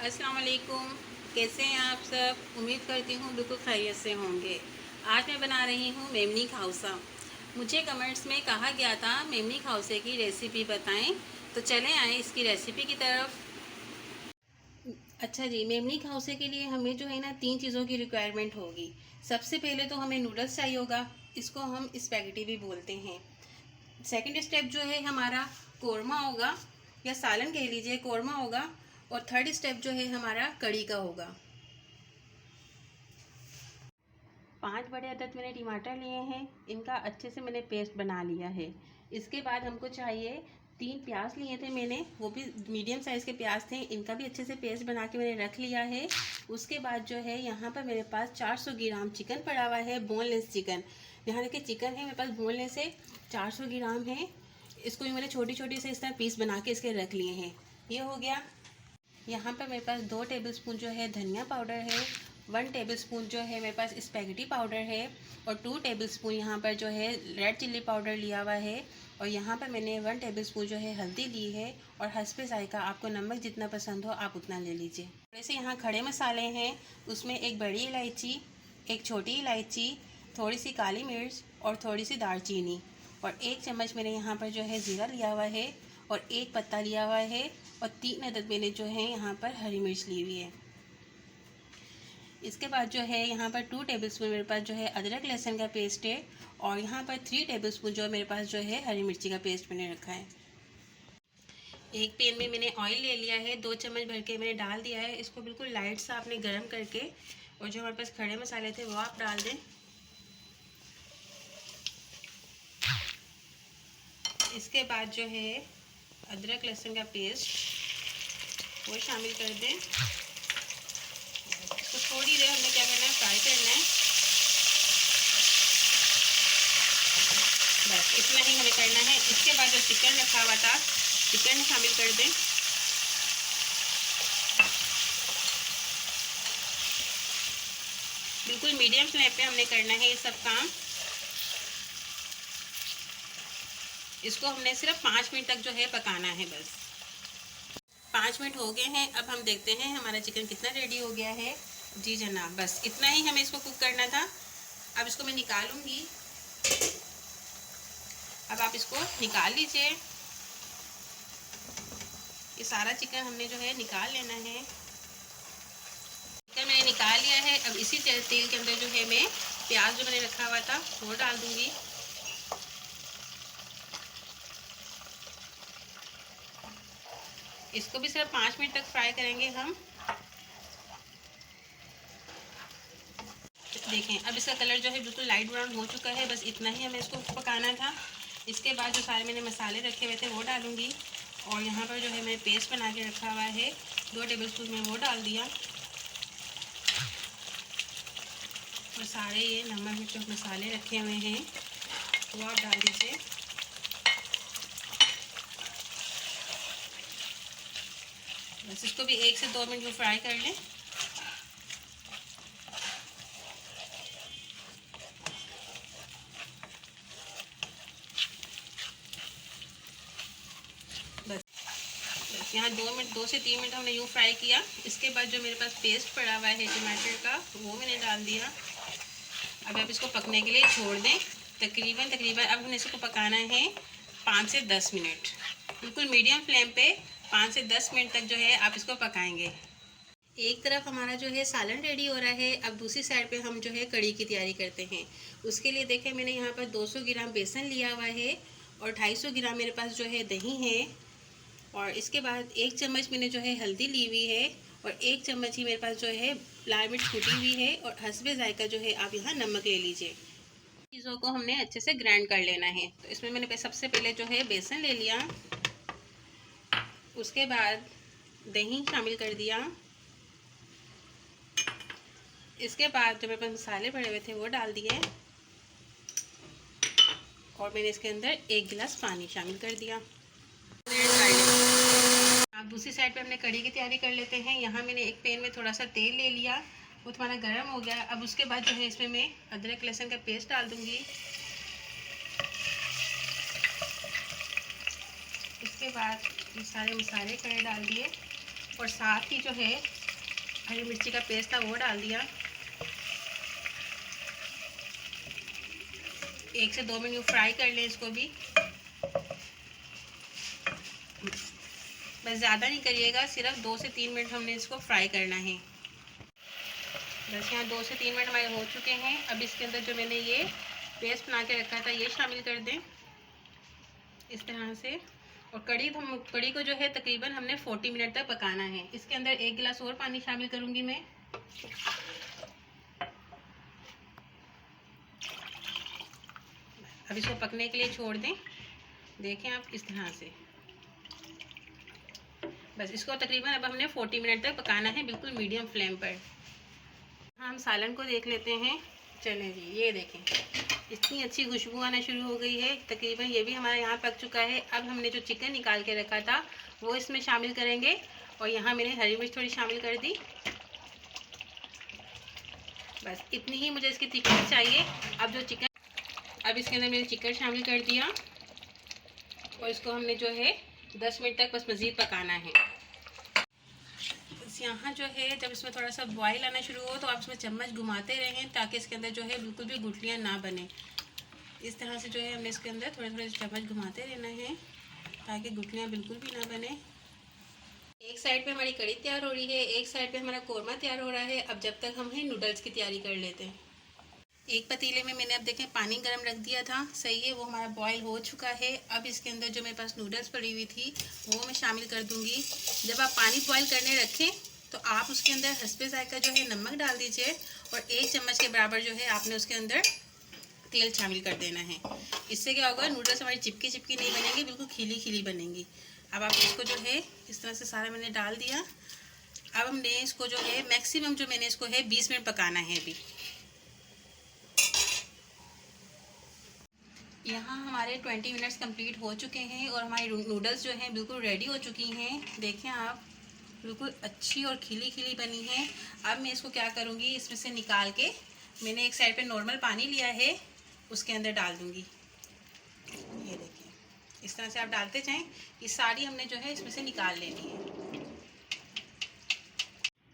अस्सलाम वालेकुम। कैसे हैं आप सब? उम्मीद करती हूँ बिल्कुल खैरियत से होंगे। आज मैं बना रही हूँ मेमनी खाउसा। मुझे कमेंट्स में कहा गया था मेमनी खाउसे की रेसिपी बताएं, तो चलें आए इसकी रेसिपी की तरफ। अच्छा जी, मेमनी खाउसे के लिए हमें जो है ना 3 चीज़ों की रिक्वायरमेंट होगी। सबसे पहले तो हमें नूडल्स चाहिए होगा, इसको हम स्पैगेटी भी बोलते हैं। सेकंड स्टेप जो है हमारा कोरमा होगा, या सालन कह लीजिए, कोरमा होगा। और थर्ड स्टेप जो है हमारा कड़ी का होगा। 5 बड़े अदद मैंने टमाटर लिए हैं, इनका अच्छे से मैंने पेस्ट बना लिया है। इसके बाद हमको चाहिए 3 प्याज लिए थे मैंने, वो भी मीडियम साइज़ के प्याज थे, इनका भी अच्छे से पेस्ट बना के मैंने रख लिया है। उसके बाद जो है यहाँ पर मेरे पास 400 ग्राम चिकन पड़ा हुआ है, बोनलेस चिकन। यहाँ देखिए चिकन है मेरे पास बोनलेस है, 400 ग्राम है। इसको भी मैंने छोटी छोटी से इस तरह पीस बना के इसके रख लिए हैं। ये हो गया। यहाँ पर मेरे पास 2 टेबलस्पून जो है धनिया पाउडर है, 1 टेबलस्पून जो है मेरे पास स्पैगेटी पाउडर है, और 2 टेबलस्पून यहाँ पर जो है रेड चिल्ली पाउडर लिया हुआ है। और यहाँ पर मैंने 1 टेबलस्पून जो है हल्दी ली है। और हस्बे जायका आपको नमक जितना पसंद हो आप उतना ले लीजिए। थोड़े से यहाँ खड़े मसाले हैं, उसमें एक बड़ी इलायची, एक छोटी इलायची, थोड़ी सी काली मिर्च और थोड़ी सी दालचीनी, और 1 चम्मच मैंने यहाँ पर जो है ज़ीरा लिया हुआ है, और 1 पत्ता लिया हुआ है, और 3 अदद मैंने जो है यहाँ पर हरी मिर्च ली हुई है। इसके बाद जो है यहाँ पर 2 टेबलस्पून मेरे पास जो है अदरक लहसुन का पेस्ट है, और यहाँ पर 3 टेबलस्पून जो मेरे पास जो है हरी मिर्ची का पेस्ट मैंने रखा है। एक पैन में मैंने ऑयल ले लिया है, 2 चम्मच भर के मैंने डाल दिया है। इसको बिल्कुल लाइट सा आपने गर्म करके, और जो हमारे पास खड़े मसाले थे वो आप डाल दें। इसके बाद जो है अदरक लहसुन का पेस्ट वो शामिल कर दें। तो थोड़ी देर हमें क्या करना है, फ्राई करना है। बस इतना ही हमें करना है। इसके बाद जो चिकन रखा हुआ था, चिकन शामिल कर दें। बिल्कुल मीडियम फ्लेम पे हमने करना है ये सब काम। इसको हमने सिर्फ 5 मिनट तक जो है पकाना है बस। 5 मिनट हो गए हैं, अब हम देखते हैं हमारा चिकन कितना रेडी हो गया है। जी जनाब, बस इतना ही हमें इसको कुक करना था। अब इसको मैं निकालूंगी। अब आप इसको निकाल लीजिए। ये सारा चिकन हमने जो है निकाल लेना है। चिकन मैंने निकाल लिया है। अब इसी तेल के अंदर जो है मैं प्याज जो मैंने रखा हुआ था वो डाल दूंगी। इसको भी सिर्फ 5 मिनट तक फ्राई करेंगे हम। देखें अब इसका कलर जो है बिल्कुल लाइट ब्राउन हो चुका है, बस इतना ही हमें इसको पकाना था। इसके बाद जो सारे मैंने मसाले रखे हुए थे वो डालूंगी, और यहाँ पर जो है मैंने पेस्ट बना के रखा हुआ है 2 टेबलस्पून में वो डाल दिया। और सारे ये नमक मिर्च जो मसाले रखे हुए हैं वो आप डाल दीजिए। बस इसको भी 1 से 2 मिनट फ्राई कर लें। यहाँ 2 से 3 मिनट हमने यूँ फ्राई किया। इसके बाद जो मेरे पास पेस्ट पड़ा हुआ है टमाटर का वो मैंने डाल दिया। अब आप इसको पकने के लिए छोड़ दें। तकरीबन अब हमने इसको पकाना है 5 से 10 मिनट, बिल्कुल मीडियम फ्लेम पे 5 से 10 मिनट तक जो है आप इसको पकाएंगे। एक तरफ हमारा जो है सालन रेडी हो रहा है, अब दूसरी साइड पे हम जो है कड़ी की तैयारी करते हैं। उसके लिए देखें मैंने यहाँ पर 200 ग्राम बेसन लिया हुआ है, और 250 ग्राम मेरे पास जो है दही है, और इसके बाद 1 चम्मच मैंने जो है हल्दी ली हुई है, और 1 चम्मच ही मेरे पास जो है लाल मिर्च कूटी हुई है, और हस्बे जायका जो है आप यहाँ नमक ले लीजिए। चीज़ों को हमने अच्छे से ग्राइंड कर लेना है। तो इसमें मैंने सबसे पहले जो है बेसन ले लिया, उसके बाद दही शामिल कर दिया। इसके बाद जो मेरे पास मसाले पड़े हुए थे वो डाल दिए, और मैंने इसके अंदर 1 गिलास पानी शामिल कर दिया। अब दूसरी साइड पे हमने कढ़ी की तैयारी कर लेते हैं। यहाँ मैंने एक पैन में थोड़ा सा तेल ले लिया, वो थोड़ा गर्म हो गया। अब उसके बाद जो है इसमें मैं अदरक लहसुन का पेस्ट डाल दूँगी। इसके बाद ये सारे मसाले खड़े डाल दिए। और साथ ही जो है हरी मिर्ची का पेस्ट था वो डाल दिया। 1 से 2 मिनट फ्राई कर लें इसको भी, बस ज़्यादा नहीं करिएगा, सिर्फ 2 से 3 मिनट हमने इसको फ्राई करना है। बस यहाँ 2 से 3 मिनट हमारे हो चुके हैं। अब इसके अंदर जो मैंने ये पेस्ट बना के रखा था ये शामिल कर दें इस तरह से। और कड़ी को जो है तकरीबन हमने 40 मिनट तक पकाना है। इसके अंदर 1 गिलास और पानी शामिल करूँगी मैं। अब इसको पकने के लिए छोड़ दें। देखें आप इस तरह से, बस इसको तकरीबन अब हमने 40 मिनट तक पकाना है, बिल्कुल मीडियम फ्लेम पर। हम सालन को देख लेते हैं। चलें जी, ये देखें इतनी अच्छी खुशबू आना शुरू हो गई है। तकरीबन ये भी हमारा यहाँ पक चुका है। अब हमने जो चिकन निकाल के रखा था वो इसमें शामिल करेंगे। और यहाँ मैंने हरी मिर्च थोड़ी शामिल कर दी। बस इतनी ही मुझे इसकी थिकनेस चाहिए। अब इसके अंदर मैंने चिकन शामिल कर दिया और इसको हमने जो है 10 मिनट तक बस मज़ीद पकाना है। बस यहाँ जो है जब इसमें थोड़ा सा बॉयल आना शुरू हो तो आप इसमें चम्मच घुमाते रहें ताकि इसके अंदर जो है बिल्कुल भी गुठलियाँ ना बने। इस तरह से जो है हमने इसके अंदर थोड़े थोड़े चम्मच घुमाते रहना है ताकि गुठलियाँ बिल्कुल भी ना बने। एक साइड पे हमारी कड़ी तैयार हो रही है, एक साइड पे हमारा कोरमा तैयार हो रहा है। अब जब तक हम नूडल्स की तैयारी कर लेते हैं। एक पतीले में मैंने अब देखें पानी गर्म रख दिया था, सही है, वो हमारा बॉयल हो चुका है। अब इसके अंदर जो मेरे पास नूडल्स पड़ी हुई थी वो मैं शामिल कर दूंगी। जब आप पानी बॉयल करने रखें तो आप उसके अंदर हस्बे जायका जो है नमक डाल दीजिए और 1 चम्मच के बराबर जो है आपने उसके अंदर तेल शामिल कर देना है। इससे क्या होगा, नूडल्स हमारी चिपकी चिपकी नहीं बनेंगी, बिल्कुल खिली खिली बनेंगी। अब आप इसको जो है इस तरह से सारा मैंने डाल दिया। अब हमने इसको जो है मैक्सिमम जो मैंने इसको है 20 मिनट पकाना है। अभी यहाँ हमारे 20 मिनट्स कंप्लीट हो चुके हैं और हमारी नूडल्स जो हैं बिल्कुल रेडी हो चुकी हैं। देखें आप, बिल्कुल अच्छी और खिली खिली बनी हैं। अब मैं इसको क्या करूँगी, इसमें से निकाल के मैंने एक साइड पे नॉर्मल पानी लिया है उसके अंदर डाल दूँगी। ये देखिए इस तरह से आप डालते जाएं। ये सारी हमने जो है इसमें से निकाल लेनी है।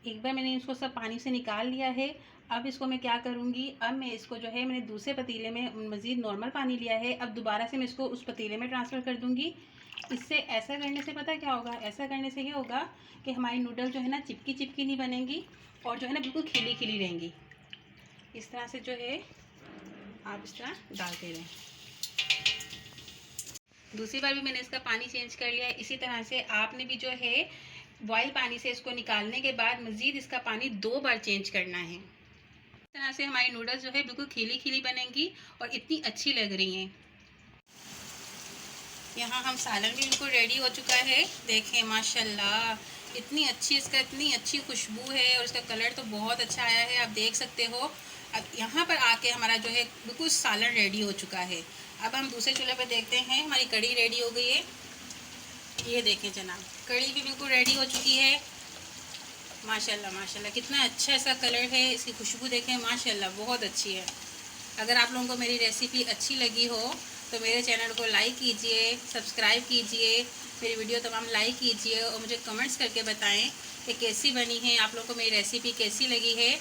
एक बार मैंने इसको सब पानी से निकाल लिया है। अब इसको मैं क्या करूँगी, अब मैं इसको जो है मैंने दूसरे पतीले में मज़ीद नॉर्मल पानी लिया है। अब दोबारा से मैं इसको उस पतीले में ट्रांसफ़र कर दूँगी। इससे ऐसा करने से पता क्या होगा, ऐसा करने से ये होगा कि हमारी नूडल जो है ना चिपकी चिपकी नहीं बनेंगी और जो है ना बिल्कुल खिली खिली रहेंगी। इस तरह से जो है आप इस तरह डालते रहें। दूसरी बार भी मैंने इसका पानी चेंज कर लिया है। इसी तरह से आपने भी जो है बॉयल पानी से इसको निकालने के बाद मज़ीद इसका पानी 2 बार चेंज करना है। इस तरह से हमारी नूडल्स जो है बिल्कुल खिली खिली बनेंगी और इतनी अच्छी लग रही हैं। यहाँ हम सालन भी बिल्कुल रेडी हो चुका है। देखें माशाल्लाह इतनी अच्छी खुशबू है और इसका कलर तो बहुत अच्छा आया है, आप देख सकते हो। अब यहाँ पर आके हमारा जो है बिल्कुल सालन रेडी हो चुका है। अब हम दूसरे चूल्हे पे देखते हैं, हमारी कड़ी रेडी हो गई है। ये देखें जनाब, कड़ी भी बिल्कुल रेडी हो चुकी है। माशाल्लाह माशाल्लाह कितना अच्छा इसका कलर है, इसकी खुशबू देखें माशाल्लाह बहुत अच्छी है। अगर आप लोगों को मेरी रेसिपी अच्छी लगी हो तो मेरे चैनल को लाइक कीजिए, सब्सक्राइब कीजिए, मेरी वीडियो तमाम लाइक कीजिए और मुझे कमेंट्स करके बताएं कि कैसी बनी है, आप लोगों को मेरी रेसिपी कैसी लगी है।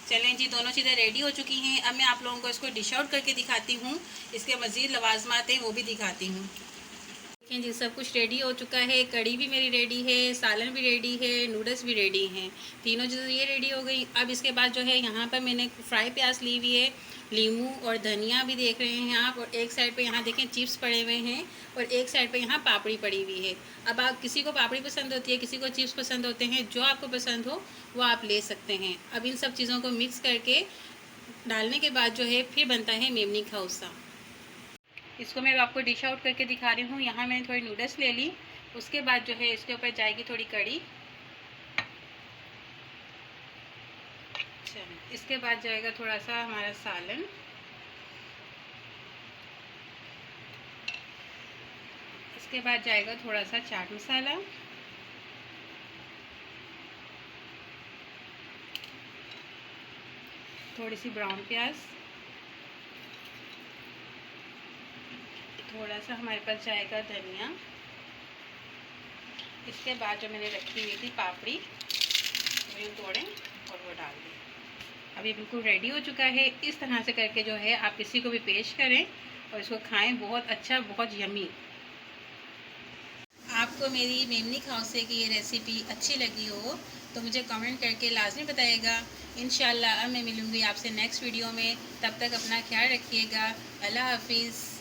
चलें जी, दोनों चीज़ें रेडी हो चुकी हैं। अब मैं आप लोगों को इसको डिश आउट करके दिखाती हूँ, इसके मज़ीद लवाजमात हैं वो भी दिखाती हूँ। देखें जी, सब कुछ रेडी हो चुका है। कड़ी भी मेरी रेडी है, सालन भी रेडी है, नूडल्स भी रेडी हैं, तीनों चीज़ें ये रेडी हो गई। अब इसके बाद जो है यहाँ पर मैंने फ्राई प्याज ली हुई है, लीमू और धनिया भी देख रहे हैं आप, और एक साइड पे यहाँ देखें चिप्स पड़े हुए हैं और एक साइड पे यहाँ पापड़ी पड़ी हुई है। अब आप किसी को पापड़ी पसंद होती है, किसी को चिप्स पसंद होते हैं, जो आपको पसंद हो वो आप ले सकते हैं। अब इन सब चीज़ों को मिक्स करके डालने के बाद जो है फिर बनता है मेमनी खाउसा। इसको मैं आपको डिश आउट करके दिखा रही हूँ। यहाँ मैंने थोड़ी नूडल्स ले ली, उसके बाद जो है इसके ऊपर जाएगी थोड़ी कड़ी, चलिए इसके बाद जाएगा थोड़ा सा हमारा सालन, इसके बाद जाएगा थोड़ा सा चाट मसाला, थोड़ी सी ब्राउन प्याज, थोड़ा सा हमारे पास जाएगा धनिया, इसके बाद जो मैंने रखी हुई थी पापड़ी, वो तोड़ें और वो डाल दें। अब ये बिल्कुल रेडी हो चुका है। इस तरह से करके जो है आप किसी को भी पेश करें और इसको खाएं, बहुत अच्छा, बहुत यमी। आपको मेरी मेमनी खाउसे की ये रेसिपी अच्छी लगी हो तो मुझे कमेंट करके लाजमी बताइएगा। इंशाल्लाह अब मैं मिलूँगी आपसे नेक्स्ट वीडियो में। तब तक अपना ख्याल रखिएगा। अल्लाह हाफिज़।